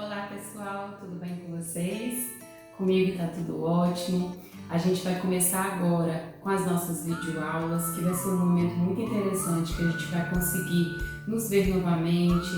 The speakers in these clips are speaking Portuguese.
Olá pessoal, tudo bem com vocês? Comigo tá tudo ótimo. A gente vai começar agora com as nossas videoaulas, que vai ser um momento muito interessante que a gente vai conseguir nos ver novamente,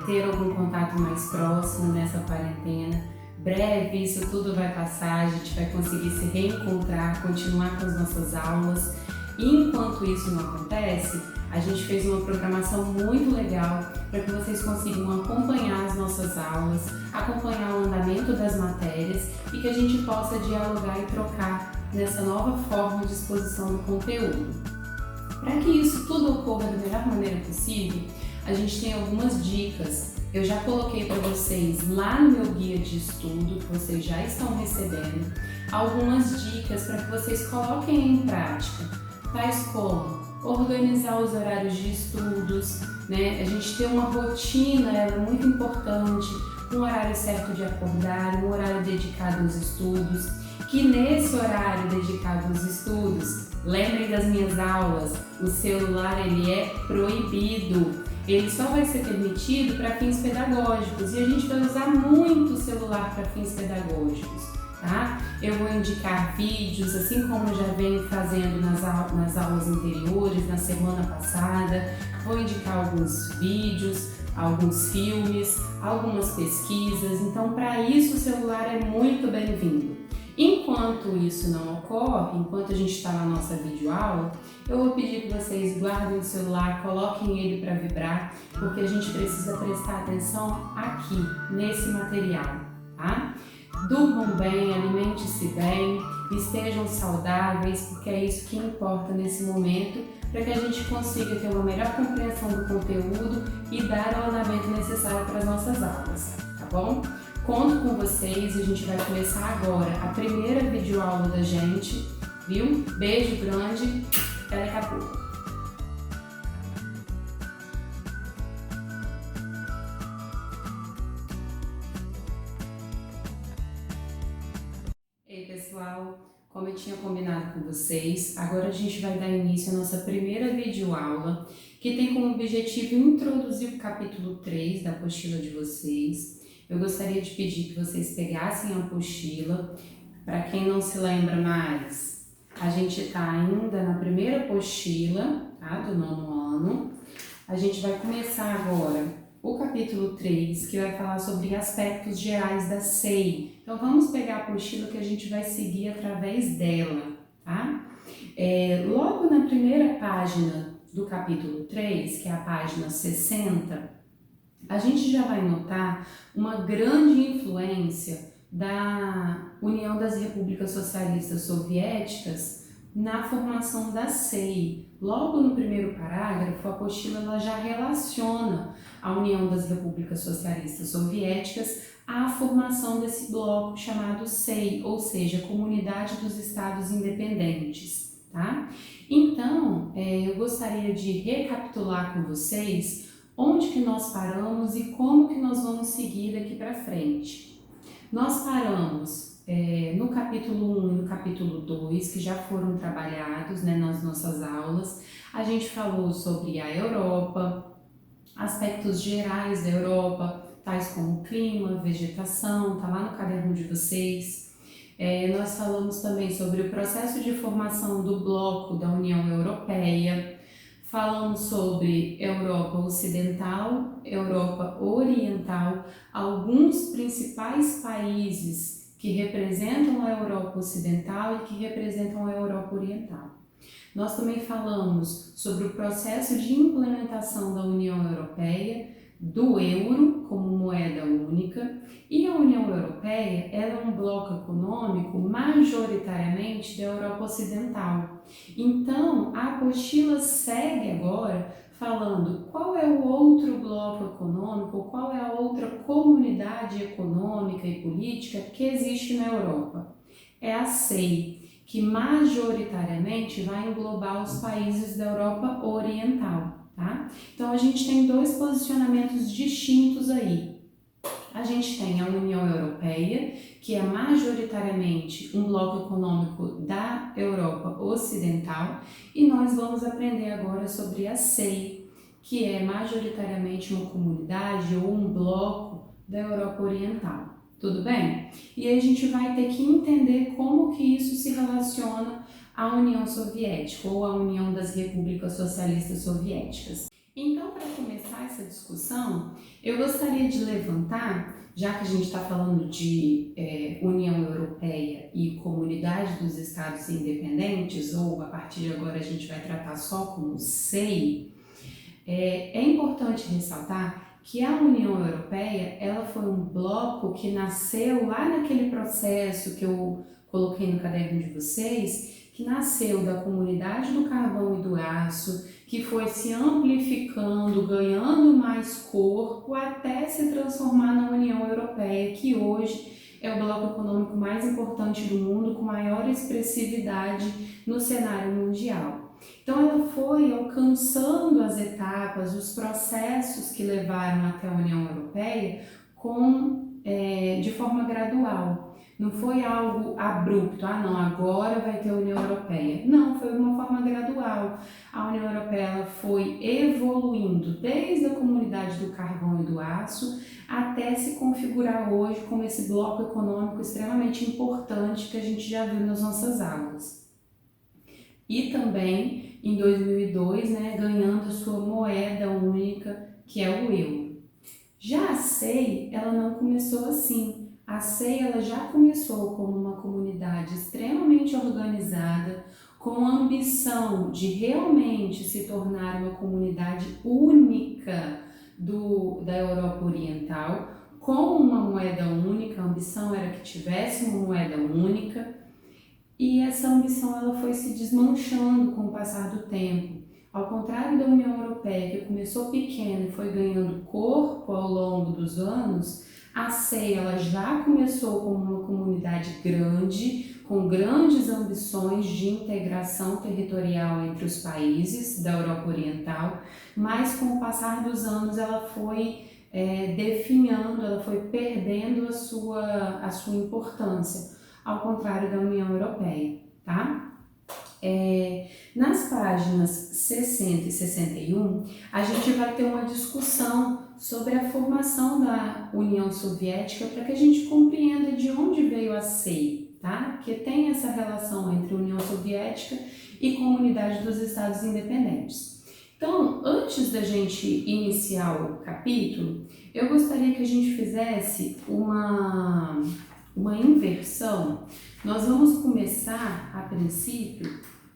ter algum contato mais próximo nessa quarentena. Breve isso tudo vai passar, a gente vai conseguir se reencontrar, continuar com as nossas aulas. E enquanto isso não acontece, a gente fez uma programação muito legal para que vocês consigam acompanhar as nossas aulas, acompanhar o andamento das matérias e que a gente possa dialogar e trocar nessa nova forma de exposição do conteúdo. Para que isso tudo ocorra da melhor maneira possível, a gente tem algumas dicas. Eu já coloquei para vocês lá no meu guia de estudo, que vocês já estão recebendo, algumas dicas para que vocês coloquem em prática, tais como organizar os horários de estudos, né? A gente ter uma rotina, ela é muito importante, um horário certo de acordar, um horário dedicado aos estudos, que nesse horário dedicado aos estudos, lembrem das minhas aulas, o celular ele é proibido, ele só vai ser permitido para fins pedagógicos e a gente vai usar muito o celular para fins pedagógicos. Tá? Eu vou indicar vídeos, assim como eu já venho fazendo nas aulas anteriores, na semana passada. Vou indicar alguns vídeos, alguns filmes, algumas pesquisas. Então, para isso, o celular é muito bem-vindo. Enquanto isso não ocorre, enquanto a gente está na nossa videoaula, eu vou pedir que vocês guardem o celular, coloquem ele para vibrar, porque a gente precisa prestar atenção aqui, nesse material, tá? Durmam bem, alimente-se bem, estejam saudáveis, porque é isso que importa nesse momento, para que a gente consiga ter uma melhor compreensão do conteúdo e dar o andamento necessário para as nossas aulas, tá bom? Conto com vocês, a gente vai começar agora a primeira videoaula da gente, viu? Beijo grande, até daqui a pouco. Ei pessoal, como eu tinha combinado com vocês, agora a gente vai dar início à nossa primeira videoaula, que tem como objetivo introduzir o capítulo 3 da apostila de vocês. Eu gostaria de pedir que vocês pegassem a apostila. Para quem não se lembra mais, a gente está ainda na primeira apostila, tá, do 9º ano. A gente vai começar agora o capítulo 3, que vai falar sobre aspectos gerais da SEI. Então, vamos pegar a apostila que a gente vai seguir através dela, tá? Logo na primeira página do capítulo 3, que é a página 60, a gente já vai notar uma grande influência da União das Repúblicas Socialistas Soviéticas na formação da SEI. Logo no primeiro parágrafo, a apostila ela já relaciona a União das Repúblicas Socialistas Soviéticas à formação desse bloco chamado SEI, ou seja, Comunidade dos Estados Independentes, tá? Então, eu gostaria de recapitular com vocês onde que nós paramos e como que nós vamos seguir daqui para frente. Nós paramos no capítulo 1 e no capítulo 2, que já foram trabalhados, né, nas nossas aulas. A gente falou sobre a Europa, aspectos gerais da Europa, tais como clima, vegetação, tá lá no caderno de vocês. Nós falamos também sobre o processo de formação do bloco da União Europeia. Falamos sobre Europa Ocidental, Europa Oriental, alguns principais países que representam a Europa Ocidental e que representam a Europa Oriental. Nós também falamos sobre o processo de implementação da União Europeia, do euro como moeda única, e a União Europeia ela é um bloco econômico majoritariamente da Europa Ocidental. Então, a apostila segue agora falando qual é o outro bloco econômico, qual é a outra comunidade econômica e política que existe na Europa. É a SEI, que majoritariamente vai englobar os países da Europa Oriental. Tá? Então, a gente tem dois posicionamentos distintos aí. A gente tem a União Europeia, que é majoritariamente um bloco econômico da Europa Ocidental, e nós vamos aprender agora sobre a SEI, que é majoritariamente uma comunidade ou um bloco da Europa Oriental. Tudo bem? E aí a gente vai ter que entender como que isso se relaciona à União Soviética ou à União das Repúblicas Socialistas Soviéticas. Então, para começar essa discussão, eu gostaria de levantar, já que a gente está falando de União Europeia e Comunidade dos Estados Independentes, ou a partir de agora a gente vai tratar só como SEI, é importante ressaltar que a União Europeia ela foi um bloco que nasceu lá naquele processo que eu coloquei no caderno de vocês, que nasceu da comunidade do carvão e do aço, que foi se amplificando, ganhando mais corpo, até se transformar na União Europeia, que hoje é o bloco econômico mais importante do mundo, com maior expressividade no cenário mundial. Então ela foi alcançando as etapas, os processos que levaram até a União Europeia de forma gradual. Não foi algo abrupto, não, agora vai ter a União Europeia. Não, foi uma forma gradual. A União Europeia ela foi evoluindo desde a comunidade do carvão e do aço até se configurar hoje como esse bloco econômico extremamente importante que a gente já viu nas nossas aulas. E também em 2002, ganhando a sua moeda única, que é o euro. Já a SEI, ela não começou assim. A SEI ela já começou como uma comunidade extremamente organizada, com a ambição de realmente se tornar uma comunidade única da Europa Oriental, com uma moeda única. A ambição era que tivesse uma moeda única. E essa ambição ela foi se desmanchando com o passar do tempo. Ao contrário da União Europeia, que começou pequena e foi ganhando corpo ao longo dos anos, a SEI ela já começou como uma comunidade grande, com grandes ambições de integração territorial entre os países da Europa Oriental, mas com o passar dos anos ela foi definhando, ela foi perdendo a sua importância, ao contrário da União Europeia, tá? Nas páginas 60 e 61, a gente vai ter uma discussão sobre a formação da União Soviética para que a gente compreenda de onde veio a SEI, tá? Que tem essa relação entre União Soviética e Comunidade dos Estados Independentes. Então, antes da gente iniciar o capítulo, eu gostaria que a gente fizesse uma inversão. Nós vamos começar, a princípio,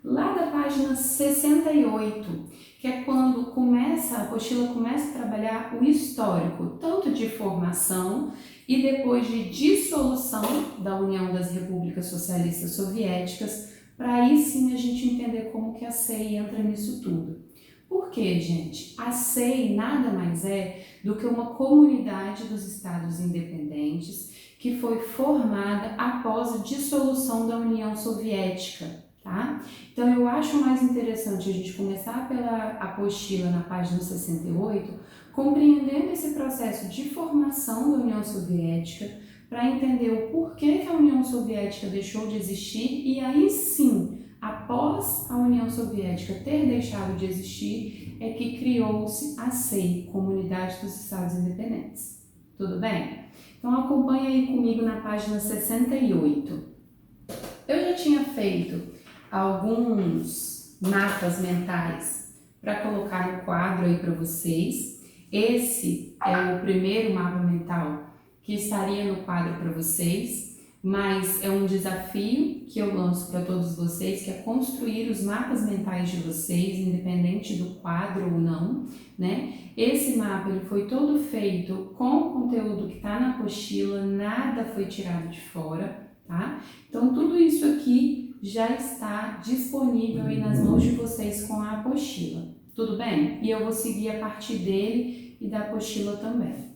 lá da página 68, que é quando a apostila começa a trabalhar o histórico, tanto de formação e depois de dissolução da União das Repúblicas Socialistas Soviéticas, para aí sim a gente entender como que a SEI entra nisso tudo. Por quê, gente? A SEI nada mais é do que uma comunidade dos Estados Independentes que foi formada após a dissolução da União Soviética, tá? Então eu acho mais interessante a gente começar pela apostila na página 68, compreendendo esse processo de formação da União Soviética, para entender o porquê que a União Soviética deixou de existir e aí sim, após a União Soviética ter deixado de existir, é que criou-se a SEI, Comunidade dos Estados Independentes. Tudo bem? Então acompanha aí comigo na página 68. Eu já tinha feito alguns mapas mentais para colocar no quadro aí para vocês. Esse é o primeiro mapa mental que estaria no quadro para vocês, mas é um desafio que eu lanço para todos vocês, que é construir os mapas mentais de vocês, independente do quadro ou não, né? Esse mapa ele foi todo feito com o conteúdo que está na apostila, nada foi tirado de fora, tá? Então tudo isso aqui já está disponível aí nas mãos de vocês com a apostila, tudo bem? E eu vou seguir a partir dele e da apostila também.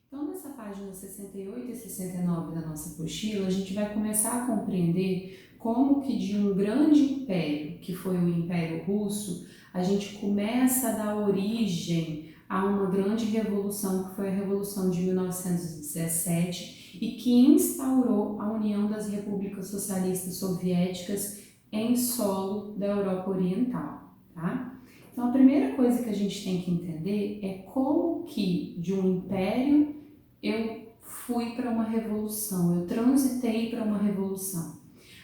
Então, nessa página 68 e 69 da nossa apostila, a gente vai começar a compreender como que de um grande império, que foi o Império Russo, a gente começa a dar origem a uma grande revolução, que foi a Revolução de 1917, e que instaurou a União das Repúblicas Socialistas Soviéticas em solo da Europa Oriental, tá? Então, a primeira coisa que a gente tem que entender é como que de um império eu fui para uma revolução, eu transitei para uma revolução.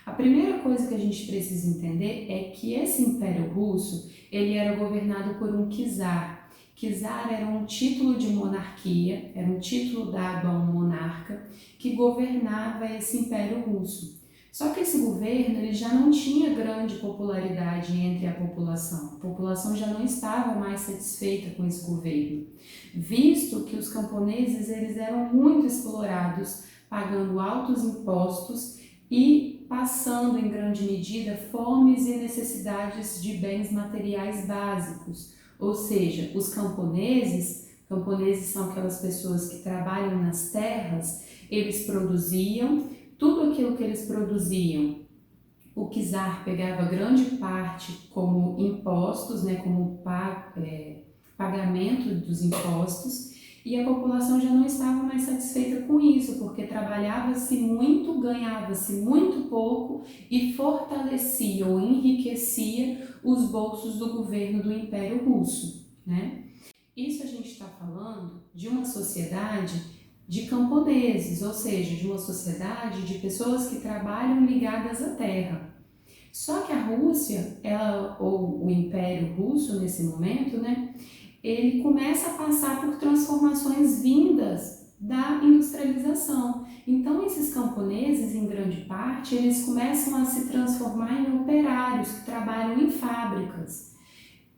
A primeira coisa que a gente precisa entender é que esse Império Russo, ele era governado por um czar. Czar era um título de monarquia, era um título dado a um monarca que governava esse Império Russo. Só que esse governo ele já não tinha grande popularidade entre a população já não estava mais satisfeita com esse governo, visto que os camponeses eles eram muito explorados, pagando altos impostos e passando em grande medida fomes e necessidades de bens materiais básicos. Ou seja, os camponeses são aquelas pessoas que trabalham nas terras, eles produziam, tudo aquilo que eles produziam, o czar pegava grande parte como impostos, né, como pagamento dos impostos, e a população já não estava mais satisfeita com isso, porque trabalhava-se muito, ganhava-se muito pouco e fortalecia ou enriquecia os bolsos do governo do Império Russo, né? Isso a gente está falando de uma sociedade de camponeses, ou seja, de uma sociedade de pessoas que trabalham ligadas à terra. Só que a Rússia, ou o Império Russo nesse momento, né, ele começa a passar por transformações vindas da industrialização. Então, esses camponeses, em grande parte, eles começam a se transformar em operários que trabalham em fábricas.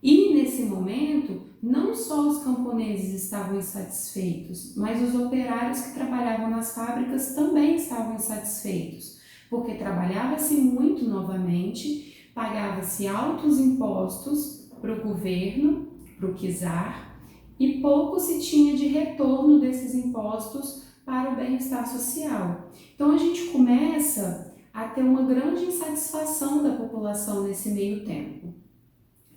E, nesse momento, não só os camponeses estavam insatisfeitos, mas os operários que trabalhavam nas fábricas também estavam insatisfeitos, porque trabalhava-se muito novamente, pagava-se altos impostos para o governo, para o czar, e pouco se tinha de retorno desses impostos para o bem-estar social. Então a gente começa a ter uma grande insatisfação da população nesse meio tempo.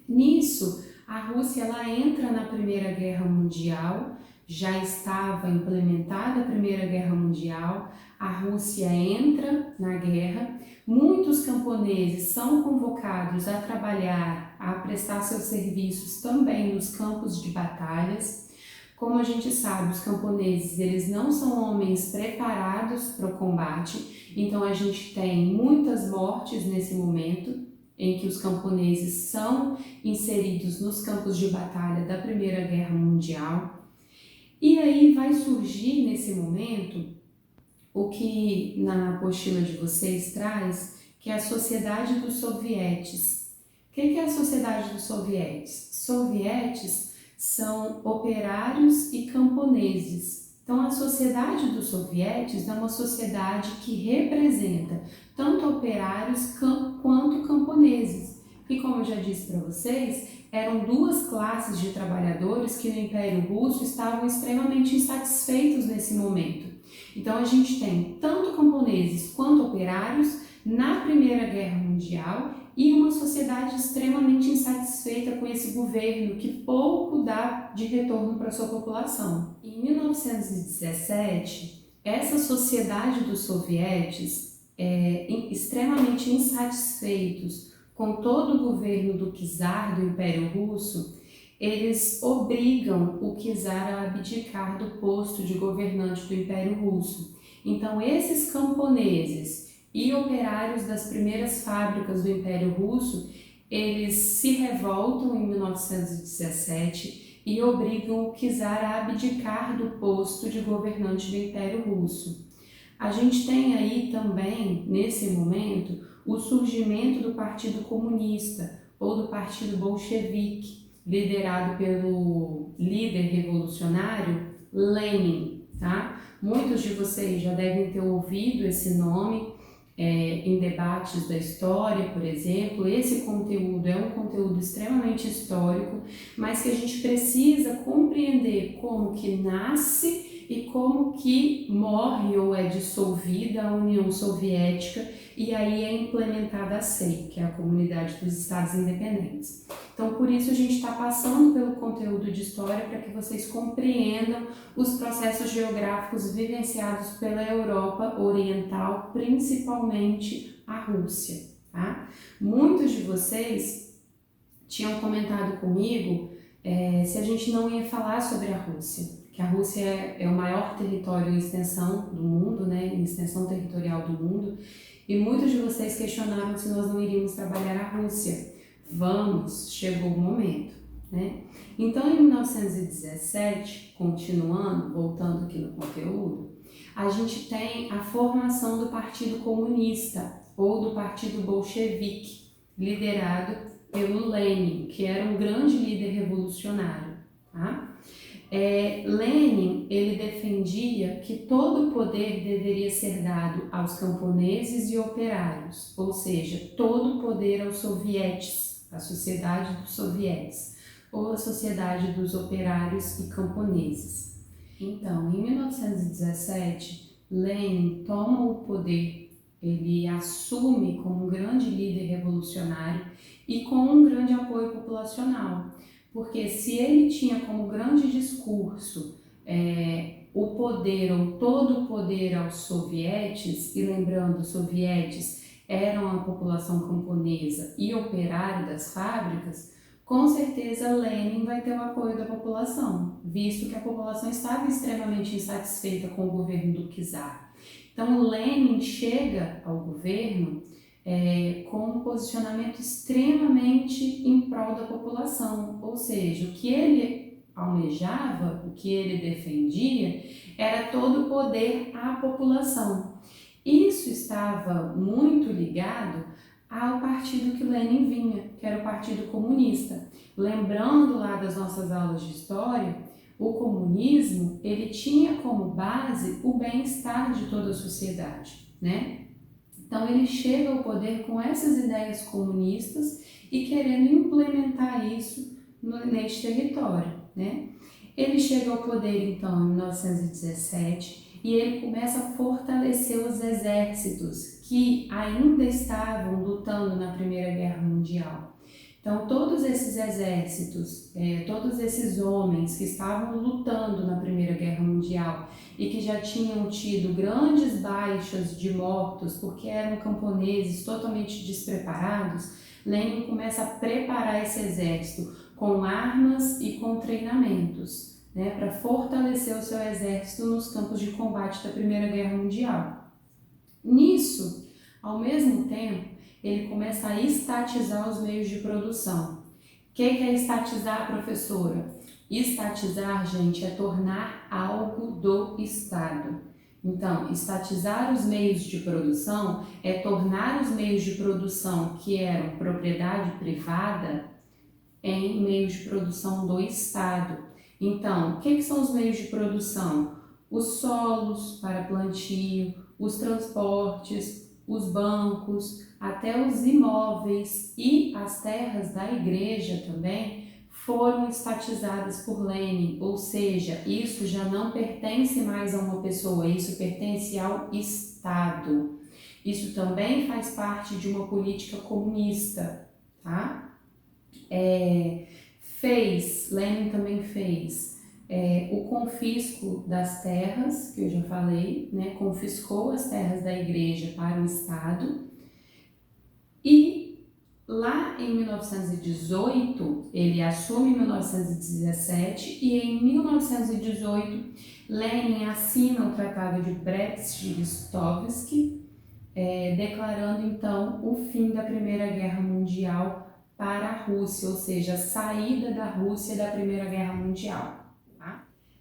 Nisso, a Rússia ela entra na Primeira Guerra Mundial, já estava implementada a Primeira Guerra Mundial, a Rússia entra na guerra, muitos camponeses são convocados a trabalhar, a prestar seus serviços também nos campos de batalhas. Como a gente sabe, os camponeses eles não são homens preparados para o combate, então a gente tem muitas mortes nesse momento, em que os camponeses são inseridos nos campos de batalha da Primeira Guerra Mundial. E aí vai surgir nesse momento o que na apostila de vocês traz, que é a Sociedade dos Sovietes. O que é a Sociedade dos Sovietes? Sovietes são operários e camponeses. Então, a Sociedade dos Sovietes é uma sociedade que representa tanto operários quanto camponeses. E como eu já disse para vocês, eram duas classes de trabalhadores que no Império Russo estavam extremamente insatisfeitos nesse momento. Então, a gente tem tanto camponeses quanto operários na Primeira Guerra Mundial e uma sociedade extremamente insatisfeita com esse governo que pouco dá de retorno para sua população. Em 1917, essa sociedade dos sovietes, extremamente insatisfeitos com todo o governo do czar do Império Russo, eles obrigam o czar a abdicar do posto de governante do Império Russo. Então, esses camponeses e operários das primeiras fábricas do Império Russo, eles se revoltam em 1917 e obrigam o czar a abdicar do posto de governante do Império Russo. A gente tem aí também, nesse momento, o surgimento do Partido Comunista ou do Partido Bolchevique, liderado pelo líder revolucionário Lenin, tá? Muitos de vocês já devem ter ouvido esse nome em debates da história, por exemplo. Esse conteúdo é um conteúdo extremamente histórico, mas que a gente precisa compreender como que nasce e como que morre ou é dissolvida a União Soviética e aí é implementada a CEI, que é a Comunidade dos Estados Independentes. Então, por isso a gente está passando pelo conteúdo de história para que vocês compreendam os processos geográficos vivenciados pela Europa Oriental, principalmente a Rússia, tá? Muitos de vocês tinham comentado comigo se a gente não ia falar sobre a Rússia. O que a Rússia é o maior território em extensão do mundo, né, em extensão territorial do mundo, e muitos de vocês questionaram se nós não iríamos trabalhar a Rússia. Vamos, chegou o momento, né? Então, em 1917, continuando, voltando aqui no conteúdo, a gente tem a formação do Partido Comunista, ou do Partido Bolchevique, liderado pelo Lenin, que era um grande líder revolucionário, tá? Lenin, ele defendia que todo o poder deveria ser dado aos camponeses e operários, ou seja, todo o poder aos sovietes, a sociedade dos sovietes, ou a sociedade dos operários e camponeses. Então, em 1917, Lenin toma o poder, ele assume como um grande líder revolucionário e com um grande apoio populacional. Porque se ele tinha como grande discurso o poder ou todo o poder aos sovietes, e lembrando, os sovietes eram a população camponesa e operária das fábricas, com certeza Lenin vai ter o apoio da população, visto que a população estava extremamente insatisfeita com o governo do czar. Então Lenin chega ao governo com um posicionamento extremamente em prol da população, ou seja, o que ele almejava, o que ele defendia, era todo o poder à população. Isso estava muito ligado ao partido que Lenin vinha, que era o Partido Comunista. Lembrando lá das nossas aulas de história, o comunismo, ele tinha como base o bem-estar de toda a sociedade, né? Então ele chega ao poder com essas ideias comunistas e querendo implementar isso neste território, né? Ele chega ao poder então em 1917 e ele começa a fortalecer os exércitos que ainda estavam lutando na Primeira Guerra Mundial. Então todos esses exércitos, todos esses homens que estavam lutando na Primeira Guerra Mundial e que já tinham tido grandes baixas de mortos porque eram camponeses totalmente despreparados, Lenin começa a preparar esse exército com armas e com treinamentos, né, para fortalecer o seu exército nos campos de combate da Primeira Guerra Mundial. Nisso, ao mesmo tempo, ele começa a estatizar os meios de produção. O que é estatizar, professora? Estatizar, gente, é tornar algo do Estado. Então, estatizar os meios de produção é tornar os meios de produção que eram propriedade privada em meios de produção do Estado. Então, o que são os meios de produção? Os solos para plantio, os transportes, os bancos, até os imóveis e as terras da igreja também foram estatizadas por Lenin, ou seja, isso já não pertence mais a uma pessoa, isso pertence ao Estado. Isso também faz parte de uma política comunista, tá? Lenin também fez o confisco das terras, que eu já falei, né? Confiscou as terras da igreja para o Estado. E lá em 1918, ele assume em 1917 e em 1918 Lenin assina o Tratado de Brest-Litovsk, declarando então o fim da Primeira Guerra Mundial para a Rússia, ou seja, a saída da Rússia da Primeira Guerra Mundial.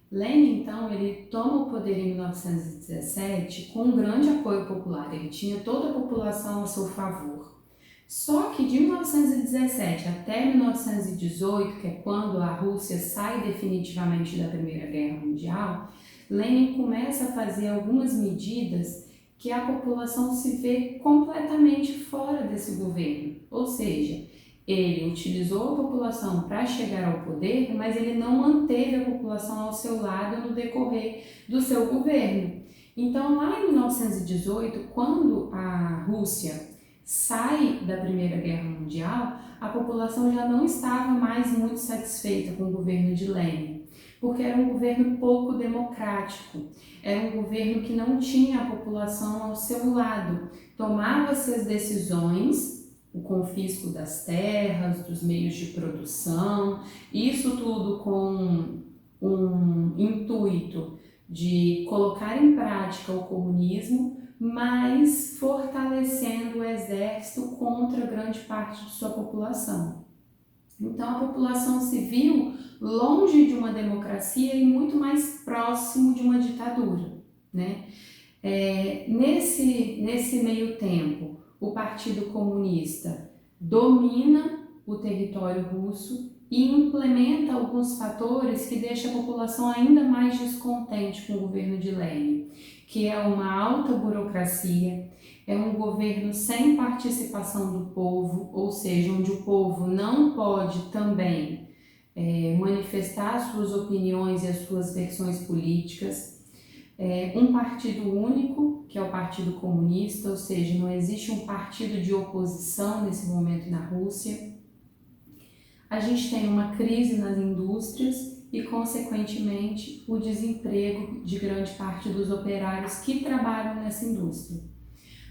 Lenin, então, ele toma o poder em 1917 com um grande apoio popular, ele tinha toda a população a seu favor. Só que de 1917 até 1918, que é quando a Rússia sai definitivamente da Primeira Guerra Mundial, Lenin começa a fazer algumas medidas que a população se vê completamente fora desse governo, ou seja, ele utilizou a população para chegar ao poder, mas ele não manteve a população ao seu lado no decorrer do seu governo. Então, lá em 1918, quando a Rússia sai da Primeira Guerra Mundial, a população já não estava mais muito satisfeita com o governo de Lenin, porque era um governo pouco democrático, era um governo que não tinha a população ao seu lado, tomava-se as decisões, o confisco das terras, dos meios de produção, isso tudo com um intuito de colocar em prática o comunismo, mas fortalecendo o exército contra grande parte de sua população. Então a população se viu longe de uma democracia e muito mais próximo de uma ditadura, né? Nesse meio tempo, o Partido Comunista domina o território russo e implementa alguns fatores que deixam a população ainda mais descontente com o governo de Lenin, que é uma alta burocracia, é um governo sem participação do povo, ou seja, onde o povo não pode também manifestar suas opiniões e as suas versões políticas. Um partido único, que é o Partido Comunista, ou seja, não existe um partido de oposição nesse momento na Rússia. A gente tem uma crise nas indústrias e, consequentemente, o desemprego de grande parte dos operários que trabalham nessa indústria.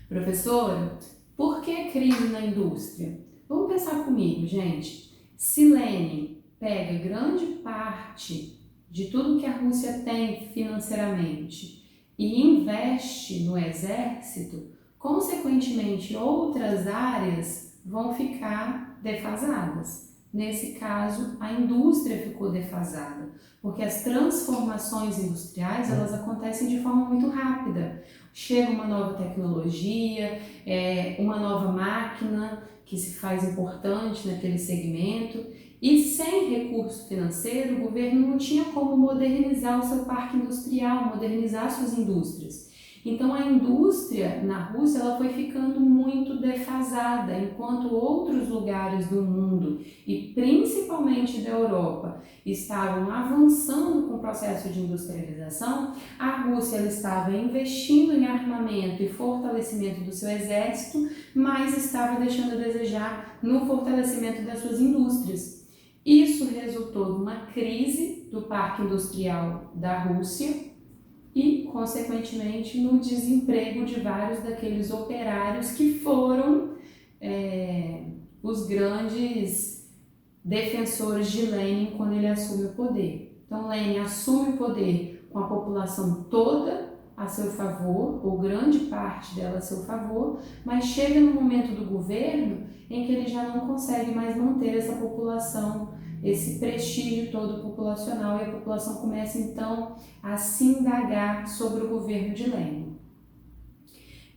Professora, por que crise na indústria? Vamos pensar comigo, gente. Se Lenin pega grande parte de tudo que a Rússia tem financeiramente e investe no exército, consequentemente outras áreas vão ficar defasadas. Nesse caso, a indústria ficou defasada, porque as transformações industriais elas acontecem de forma muito rápida. Chega uma nova tecnologia, uma nova máquina que se faz importante naquele segmento, e sem recurso financeiro, o governo não tinha como modernizar o seu parque industrial, modernizar suas indústrias. Então a indústria na Rússia ela foi ficando muito defasada, enquanto outros lugares do mundo e principalmente da Europa estavam avançando com o processo de industrialização, a Rússia ela estava investindo em armamento e fortalecimento do seu exército, mas estava deixando a desejar no fortalecimento das suas indústrias. Isso resultou numa crise do parque industrial da Rússia e, consequentemente, no desemprego de vários daqueles operários que foram os grandes defensores de Lenin quando ele assume o poder. Então, Lenin assume o poder com a população toda a seu favor, ou grande parte dela a seu favor, mas chega no momento do governo em que ele já não consegue mais manter essa população, esse prestígio todo populacional, e a população começa então a se indagar sobre o governo de Lenin.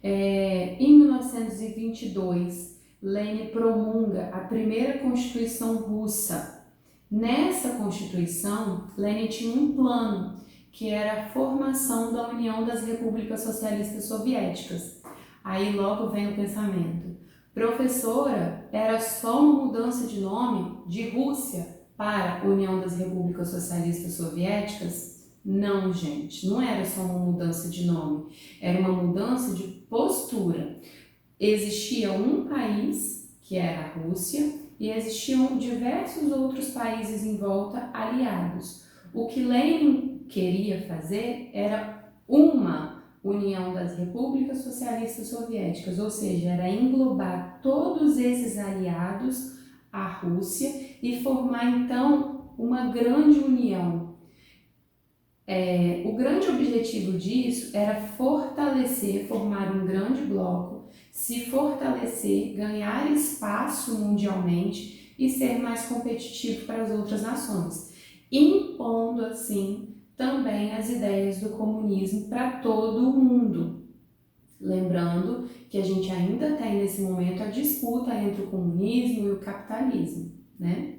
Em 1922, Lenin promulga a primeira Constituição russa. Nessa Constituição, Lenin tinha um plano, que era a formação da União das Repúblicas Socialistas Soviéticas. Aí logo vem o pensamento: professora, era só uma mudança de nome de Rússia para União das Repúblicas Socialistas Soviéticas? Não, gente, não era só uma mudança de nome, era uma mudança de postura. Existia um país, que era a Rússia, e existiam diversos outros países em volta aliados. O que Lenin queria fazer era uma União das Repúblicas Socialistas Soviéticas, ou seja, era englobar todos esses aliados à Rússia e formar então uma grande união. O grande objetivo disso era fortalecer, formar um grande bloco, se fortalecer, ganhar espaço mundialmente e ser mais competitivo para as outras nações, impondo assim também as ideias do comunismo para todo o mundo. Lembrando que a gente ainda tem nesse momento a disputa entre o comunismo e o capitalismo, né?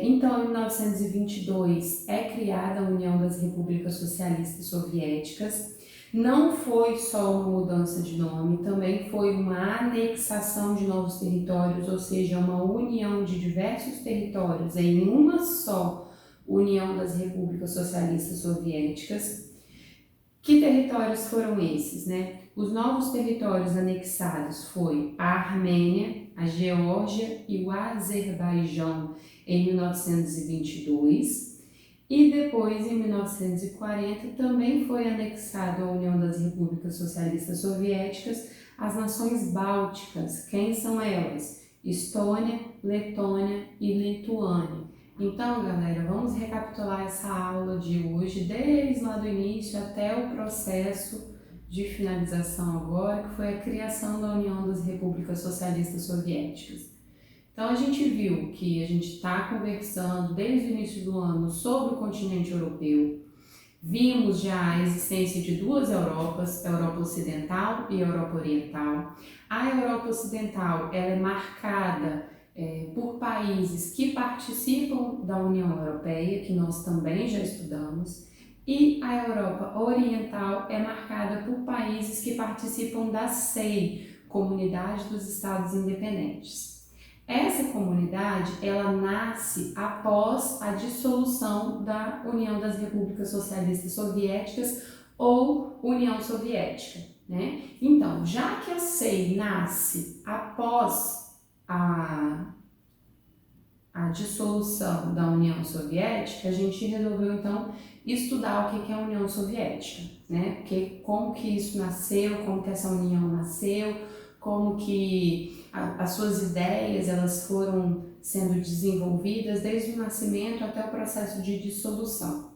Então, em 1922 é criada a União das Repúblicas Socialistas Soviéticas. Não foi só uma mudança de nome, também foi uma anexação de novos territórios, ou seja, uma união de diversos territórios em uma só União das Repúblicas Socialistas Soviéticas. Que territórios foram esses, né? Os novos territórios anexados foi a Armênia, a Geórgia e o Azerbaijão em 1922, e depois, em 1940, também foi anexado à União das Repúblicas Socialistas Soviéticas as nações bálticas. Quem são elas? Estônia, Letônia e Lituânia. Então, galera, vamos recapitular essa aula de hoje, desde lá do início até o processo de finalização agora, que foi a criação da União das Repúblicas Socialistas Soviéticas. Então, a gente viu que a gente está conversando desde o início do ano sobre o continente europeu. Vimos já a existência de duas Europas, a Europa Ocidental e a Europa Oriental. A Europa Ocidental ela é marcada por países que participam da União Europeia, que nós também já estudamos, e a Europa Oriental é marcada por países que participam da CEI, Comunidade dos Estados Independentes. Essa comunidade, ela nasce após a dissolução da União das Repúblicas Socialistas Soviéticas ou União Soviética, né? Então, já que a CEI nasce após a dissolução da União Soviética, a gente resolveu então estudar o que é a União Soviética, né? Como que isso nasceu, como que essa união nasceu, como que as suas ideias elas foram sendo desenvolvidas desde o nascimento até o processo de dissolução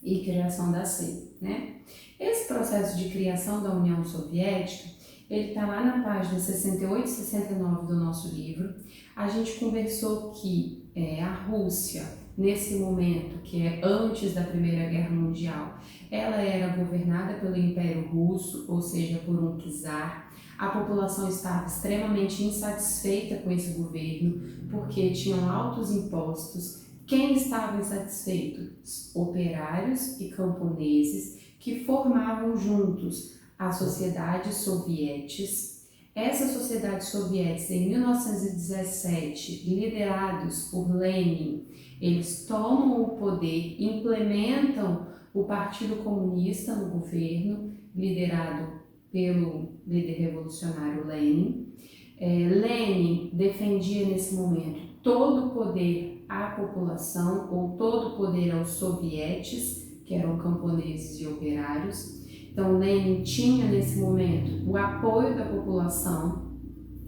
e criação da CEI, né? Esse processo de criação da União Soviética, ele está lá na página 68 e 69 do nosso livro. A gente conversou que a Rússia, nesse momento, que é antes da Primeira Guerra Mundial, ela era governada pelo Império Russo, ou seja, por um czar. A população estava extremamente insatisfeita com esse governo, porque tinham altos impostos. Quem estava insatisfeito? Operários e camponeses que formavam juntos as sociedades sovietes. Essas sociedades sovietes, em 1917, liderados por Lenin, eles tomam o poder, implementam o Partido Comunista no governo, liderado pelo líder revolucionário Lenin. Lenin defendia nesse momento todo o poder à população, ou todo o poder aos sovietes, que eram camponeses e operários. Então Lenin tinha nesse momento o apoio da população.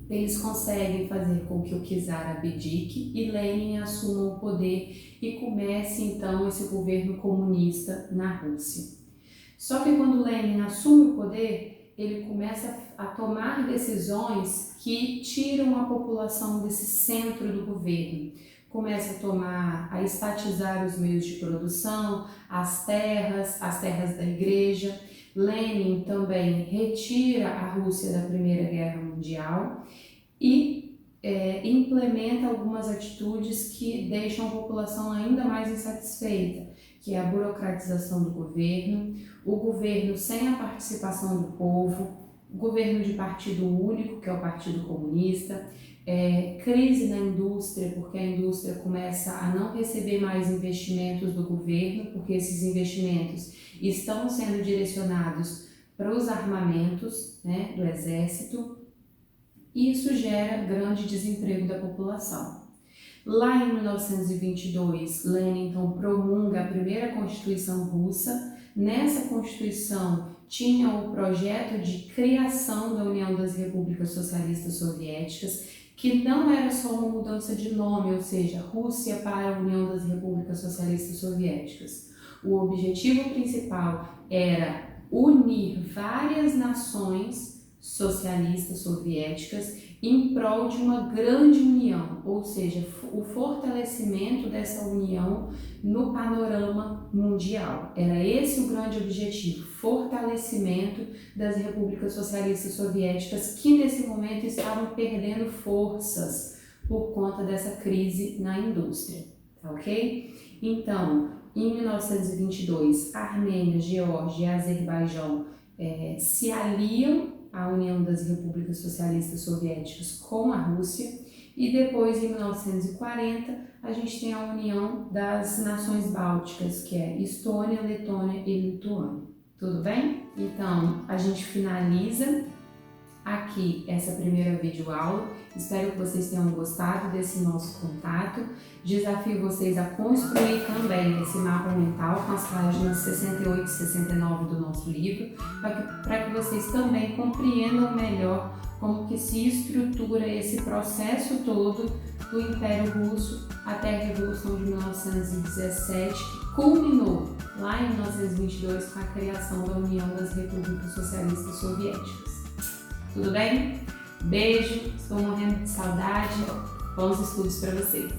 Eles conseguem fazer com que o czar abdique e Lenin assuma o poder e comece então esse governo comunista na Rússia. Só que quando Lenin assume o poder, ele começa a tomar decisões que tiram a população desse centro do governo. Começa a estatizar os meios de produção, as terras da igreja. Lenin também retira a Rússia da Primeira Guerra Mundial e implementa algumas atitudes que deixam a população ainda mais insatisfeita, que é a burocratização do governo, o governo sem a participação do povo, o governo de partido único, que é o Partido Comunista, crise na indústria, porque a indústria começa a não receber mais investimentos do governo, porque esses investimentos estão sendo direcionados para os armamentos, né, do exército, e isso gera grande desemprego da população. Lá em 1922, Lenin então promulga a primeira Constituição russa. Nessa Constituição tinha o projeto de criação da União das Repúblicas Socialistas Soviéticas, que não era só uma mudança de nome, ou seja, Rússia para a União das Repúblicas Socialistas Soviéticas. O objetivo principal era unir várias nações socialistas soviéticas em prol de uma grande união, ou seja, o fortalecimento dessa união no panorama mundial. Era esse o grande objetivo, fortalecimento das repúblicas socialistas soviéticas que nesse momento estavam perdendo forças por conta dessa crise na indústria, tá ok? Então, em 1922, Armênia, Geórgia e Azerbaijão se aliam à União das Repúblicas Socialistas Soviéticas com a Rússia, e depois, em 1940, a gente tem a União das Nações Bálticas, que é Estônia, Letônia e Lituânia. Tudo bem? Então, a gente finaliza aqui essa primeira videoaula. Espero que vocês tenham gostado desse nosso contato. Desafio vocês a construir também esse mapa mental com as páginas 68 e 69 do nosso livro, para que vocês também compreendam melhor como que se estrutura esse processo todo do Império Russo até a Revolução de 1917, que culminou lá em 1922 com a criação da União das Repúblicas Socialistas Soviéticas. Tudo bem? Beijo, estou morrendo de saudade. Bons estudos para vocês!